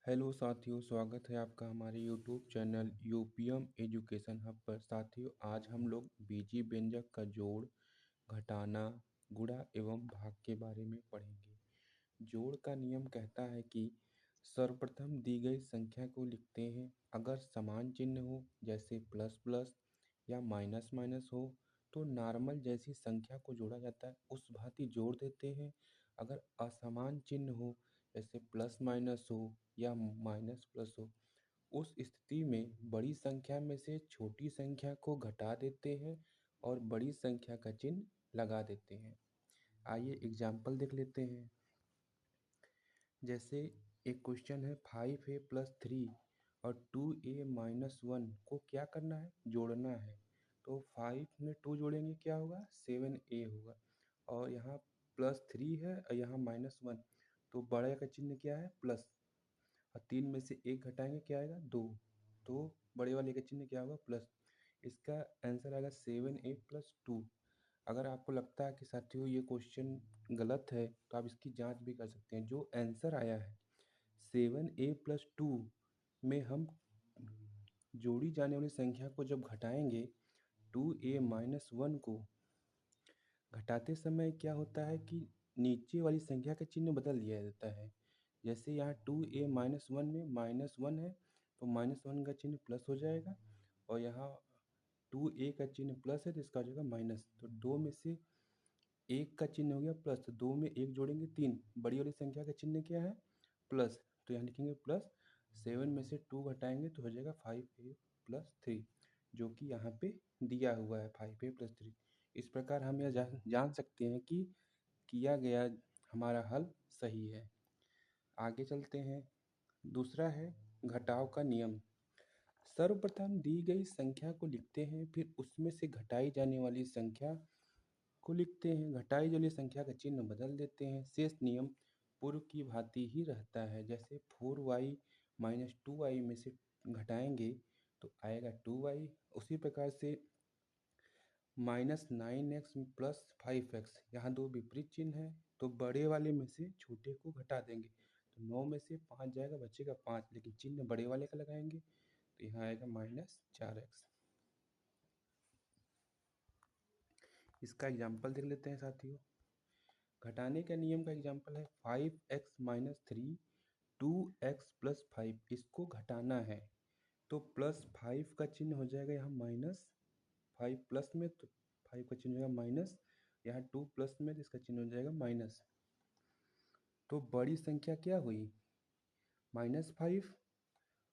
Hello साथियों, स्वागत है आपका हमारे YouTube channel UPM education hub पर। साथियों, आज हम लोग बीजी व्यंजक का जोड़, घटाना, गुणा एवं भाग के बारे में पढ़ेंगे। जोड़ का नियम कहता है कि सर्वप्रथम दी गई संख्या को लिखते हैं। अगर समान चिन्ह हो, जैसे प्लस प्लस या माइनस माइनस हो, तो नॉर्मल जैसी संख्या को जोड़ा जाता है, उस भांति जोड़ देते हैं। अगर असमान चिन्ह हो, जैसे प्लस माइनस हो या माइनस प्लस हो, उस स्थिति में बड़ी संख्या में से छोटी संख्या को घटा देते हैं और बड़ी संख्या का चिन्ह लगा देते हैं। आइए एग्जाम्पल देख लेते हैं। जैसे एक क्वेश्चन है, 5a+3 और 2a-1 को क्या करना है, जोड़ना है। तो 5 में 2 जोड़ेंगे, क्या होगा, 7a होगा। और यहाँ +3 है और यहाँ -1, तो बड़े का चिन्ह क्या है, प्लस। और 3 में से 1 घटाएंगे, क्या आएगा, 2। तो बड़े वाले का चिन्ह क्या होगा, प्लस। इसका आंसर आएगा 7a+2। अगर आपको लगता है कि साथियों ये क्वेश्चन गलत है, तो आप इसकी जांच भी कर सकते हैं। जो आंसर आया है 7a+2 में हम जोड़ी जाने वाली संख्या को जब घटाएंगे, 2a-1 को घटाते समय क्या होता है कि नीचे वाली संख्या का चिन्ह बदल दिया जाता है। जैसे यहाँ 2a-1 में -1 है, तो -1 का चिन्ह प्लस हो जाएगा। और यहाँ 2a का चिन्ह प्लस है, तो इसका हो जाएगा माइनस। तो 2 में से 1 का चिन्ह हो गया प्लस, तो 2 में 1 जोड़ेंगे 3। बड़ी वाली संख्या का चिन्ह क्या है, प्लस। तो यहाँ लिखेंगे प्लस। 7 में से 2 घटाएंगे तो हो जाएगा 5a+3, जो कि यहाँ पे दिया हुआ है 5a+3। इस प्रकार हम यह जान सकते हैं कि किया गया हमारा हल सही है। आगे चलते हैं। दूसरा है घटाव का नियम। सर्वप्रथम दी गई संख्या को लिखते हैं, फिर उसमें से घटाई जाने वाली संख्या को लिखते हैं। घटाई जाने वाली संख्या का चिन्ह बदल देते हैं। शेष नियम पूर्व की भांति ही रहता है। जैसे 4y-2y में से घटाएंगे तो आएगा 2y। उसी प्रकार से -9x+5x, यहाँ दो विपरीत चिन्ह है, तो बड़े वाले में से छोटे को घटा देंगे। तो 9 में से 5 जाएगा, बचेगा 5, लेकिन चिन्ह बड़े वाले का लगाएंगे, तो यहाँ आएगा -4x। इसका एग्जाम्पल देख लेते हैं साथियों। घटाने का नियम का एग्जाम्पल है 5x-3 2x+5। इसको घटाना है तो +5 का चिन्ह हो जाएगा यहाँ -5 प्लस में, तो 5 का चिन्ह हो जाएगा माइनस। यहाँ 2 प्लस में, तो इसका चिन्ह हो जाएगा माइनस। तो बड़ी संख्या क्या हुई, -5,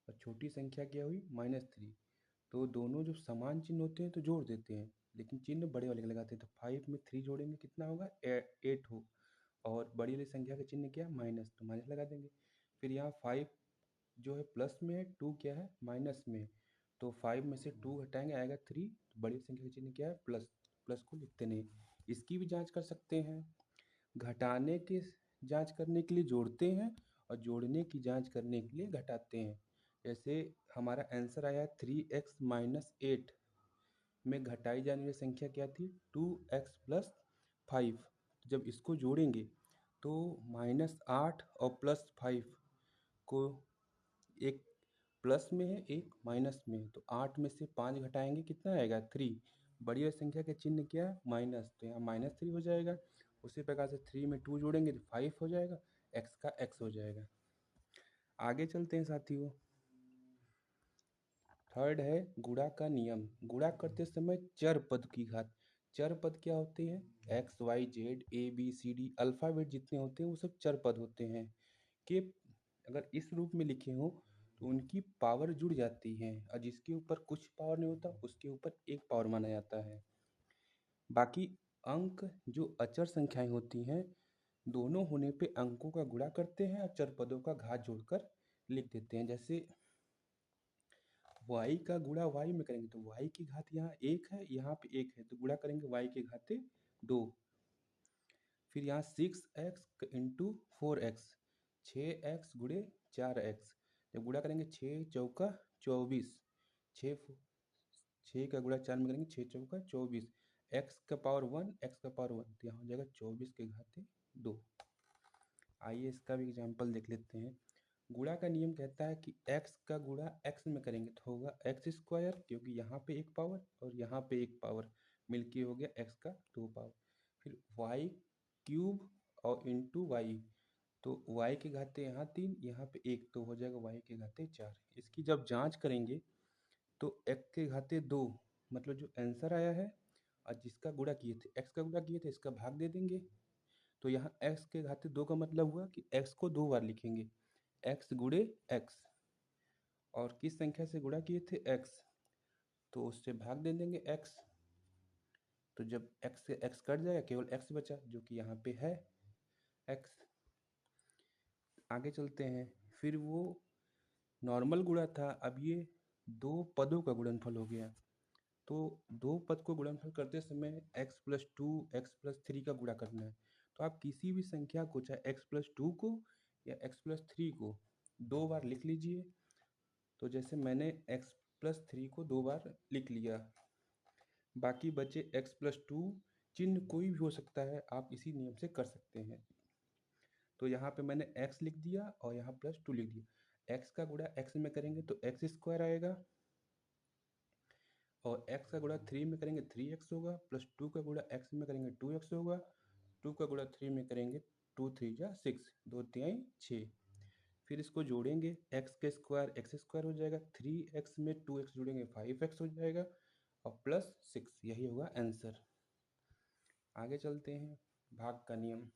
और छोटी संख्या क्या हुई, -3। तो दोनों जो समान चिन्ह होते हैं तो जोड़ देते हैं, लेकिन चिन्ह बड़े वाले का लगाते हैं। तो 5 में 3 जोड़ेंगे, कितना होगा, 8 हो। और बड़ी वाली संख्या का चिन्ह क्या है, माइनस, तो माइनस लगा देंगे। फिर यहाँ 5 जो है प्लस में है, 2 क्या है, माइनस में। तो 5 में से 2 घटाएंगे, आएगा 3। तो बड़ी संख्या का चिन्ह क्या है, प्लस। प्लस को लिखते नहीं। इसकी भी जांच कर सकते हैं। घटाने की जांच करने के लिए जोड़ते हैं और जोड़ने की जांच करने के लिए घटाते हैं। जैसे हमारा आंसर आया 3x-8 में घटाई जाने वाली संख्या क्या थी, 2x+5। जब इसको जोड़ेंगे तो -8 और +5 को, एक प्लस में है एक माइनस में है, तो 8 में से 5 घटाएंगे, कितना आएगा, 3। बड़ी वाली संख्या का चिन्ह क्या है, माइनस, तो यहाँ -3 हो जाएगा। उसी प्रकार से 3 में 2 जोड़ेंगे तो 5 हो जाएगा, x का x हो जाएगा। आगे चलते हैं साथियों। थर्ड है गुणा का नियम। गुणा करते समय चर पद की घात। चर पद क्या होते हैं, x y z a b c d alphabet जितने होते हैं वो सब चर पद होते हैं। कि अगर इस रूप में लिखे हों तो उनकी पावर जुड़ जाती है, और जिसके ऊपर कुछ पावर नहीं होता उसके ऊपर एक पावर माना जाता है। बाकी अंक जो अचर संख्याएं होती हैं, दोनों होने पे अंकों का गुणा करते हैं और चर पदों का घात जोड़कर लिख देते हैं। जैसे y का गुणा y में करेंगे तो y की घात यहाँ 1 है, यहाँ पे 1 है, तो गुणा करेंगे y के घाते 2। फिर यहाँ 6x इंटू 4x, 6x गुणे 4x। जब गुणा करेंगे 6 चौका 24, 6 का गुणा 4 में करेंगे 6 चौका 24, x का पावर 1, x का पावर 1, तो यहाँ हो जाएगा 24 के घाते 2। आइए इसका भी एग्जाम्पल देख लेते हैं। गुणा का नियम कहता है कि x का गुणा x में करेंगे तो होगा एक्स स्क्वायर, क्योंकि यहाँ पे एक पावर और यहाँ पे एक पावर मिलके हो गया x का 2 पावर। फिर y क्यूब और इंटू वाई, तो y के घाते यहाँ 3, यहाँ पे 1, तो हो जाएगा y के घाते 4। इसकी जब जांच करेंगे तो x के घाते 2, मतलब जो आंसर आया है और जिसका गुणा किए थे, x का गुणा किए थे, इसका भाग दे देंगे। तो यहाँ x के घाते 2 का मतलब हुआ कि x को 2 बार लिखेंगे, x गुणे x, और किस संख्या से गुणा किए थे, x, तो उससे भाग दे देंगे x। तो जब x से x कट जाएगा, केवल x बचा जो कि यहाँ पे है x। आगे चलते हैं। फिर वो नॉर्मल गुणा था, अब ये दो पदों का गुणनफल हो गया। तो दो पद को गुणनफल करते समय x+2 x+3 का गुणा करना है। तो आप किसी भी संख्या को, चाहे x+2 को या x+3 को 2 बार लिख लीजिए। तो जैसे मैंने x+3 को 2 बार लिख लिया, बाकी बचे x+2, चिन्ह कोई भी हो सकता है, आप इसी नियम से कर सकते हैं। तो यहाँ पे मैंने x लिख दिया और यहाँ +2 लिख दिया। x का गुणा x में करेंगे तो x स्क्वायर आएगा, और x का गुणा 3 में करेंगे 3x होगा, प्लस 2 का गुणा x में करेंगे 2x होगा, 2 का गुणा 3 में करेंगे 2 3 जा 6, 2 3 6। फिर इसको जोड़ेंगे, x के स्क्वायर x स्क्वायर हो जाएगा, 3x में 2x जोड़ेंगे 5x हो जाएगा, और प्लस 6, यही होगा आंसर। आगे चलते हैं। भाग का नियम,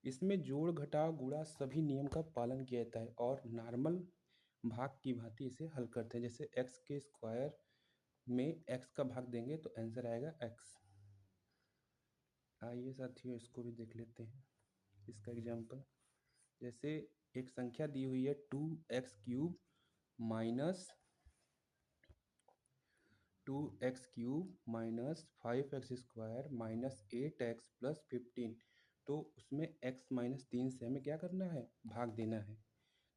इसमें जोड़ घटाव गुणा सभी नियम का पालन किया जाता है और नॉर्मल भाग की भांति इसे हल करते हैं। जैसे x के स्क्वायर में x का भाग देंगे तो आंसर आएगा x। आइए साथियों, इसको भी देख लेते हैं, इसका एग्जाम्पल। जैसे एक संख्या दी हुई है 2x³ minus 5x² minus 8x plus 15। तो उसमें x माइनस 3 से हमें क्या करना है, भाग देना है।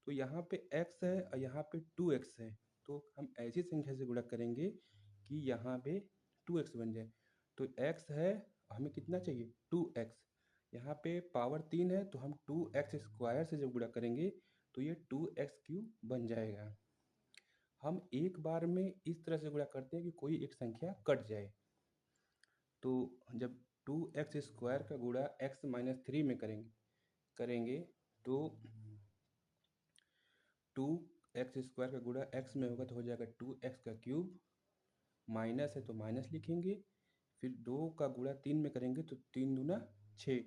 तो यहाँ पे x है और यहाँ पे 2x है, तो हम ऐसी संख्या से गुणा करेंगे कि यहाँ पे 2x बन जाए। तो x है, हमें कितना चाहिए, 2x। यहाँ पे पावर 3 है, तो हम 2x² से जब गुणा करेंगे तो ये 2x³ बन जाएगा। हम एक बार में इस तरह से गुणा करते हैं कि कोई एक संख्या कट जाए। तो जब 2x² का गुणा x माइनस 3 में करेंगे तो 2x² का गुणा x में होगा तो हो जाएगा 2x³, माइनस है तो माइनस लिखेंगे। फिर 2 का गुणा 3 में करेंगे तो 3 दूना 6,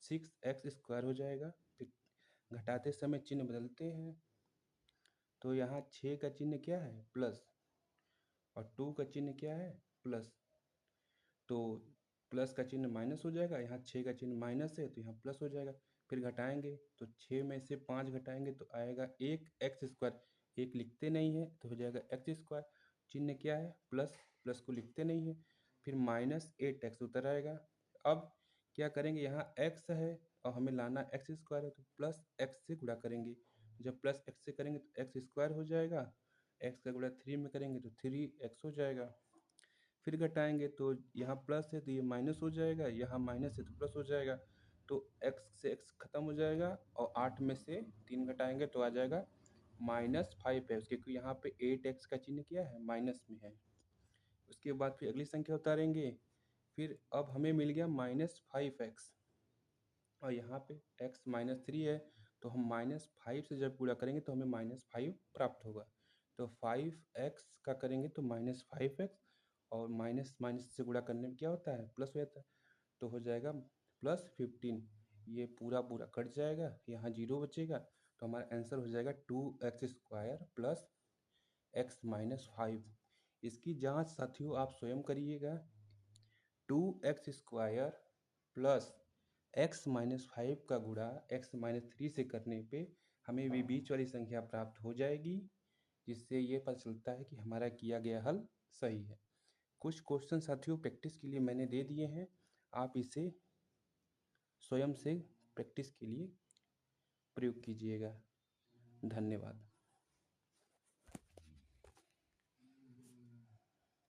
6x² हो जाएगा। फिर घटाते समय चिन्ह बदलते हैं, तो यहाँ 6 का चिन्ह क्या है, प्लस, और 2 का चिन्ह क्या है, प्लस। तो प्लस का चिन्ह माइनस हो जाएगा, यहाँ 6 का चिन्ह माइनस है तो यहाँ प्लस हो जाएगा। फिर घटाएंगे तो 6 में से 5 घटाएंगे तो आएगा 1x²। एक लिखते नहीं है तो हो जाएगा x²। चिन्ह क्या है, प्लस, प्लस को लिखते नहीं है। फिर -8x उतर आएगा। अब क्या करेंगे, यहाँ x है और हमें लाना x² है, तो प्लस x से गुणा करेंगे। जब प्लस x से करेंगे तो x² हो जाएगा, x का गुणा 3 में करेंगे तो 3x हो जाएगा। फिर घटाएंगे तो यहाँ प्लस है तो ये माइनस हो जाएगा, यहाँ माइनस है तो प्लस हो जाएगा। तो x से x खत्म हो जाएगा, और 8 में से 3 घटाएंगे तो आ जाएगा -5x, क्योंकि यहाँ पे 8x का चिन्ह क्या है, माइनस में है। उसके बाद फिर अगली संख्या उतारेंगे। फिर अब हमें मिल गया -5x, और यहाँ पे x -3 है, तो हम -5 से जब पूरा करेंगे तो हमें -5 प्राप्त होगा। तो 5x का करेंगे तो -5x, और माइनस माइनस से गुणा करने में क्या होता है, प्लस हो जाता है, तो हो जाएगा +15। ये पूरा पूरा कट जाएगा, यहाँ 0 बचेगा, तो हमारा आंसर हो जाएगा 2x² प्लस x-5। इसकी जांच साथियों आप स्वयं करिएगा। 2x² प्लस x-5 का गुणा x-3 से करने पे हमें भी बीच वाली संख्या प्राप्त हो जाएगी, जिससे ये पता चलता है कि हमारा किया गया हल सही है। कुछ क्वेश्चन साथियों प्रैक्टिस के लिए मैंने दे दिए हैं, आप इसे स्वयं से प्रैक्टिस के लिए प्रयोग कीजिएगा। धन्यवाद।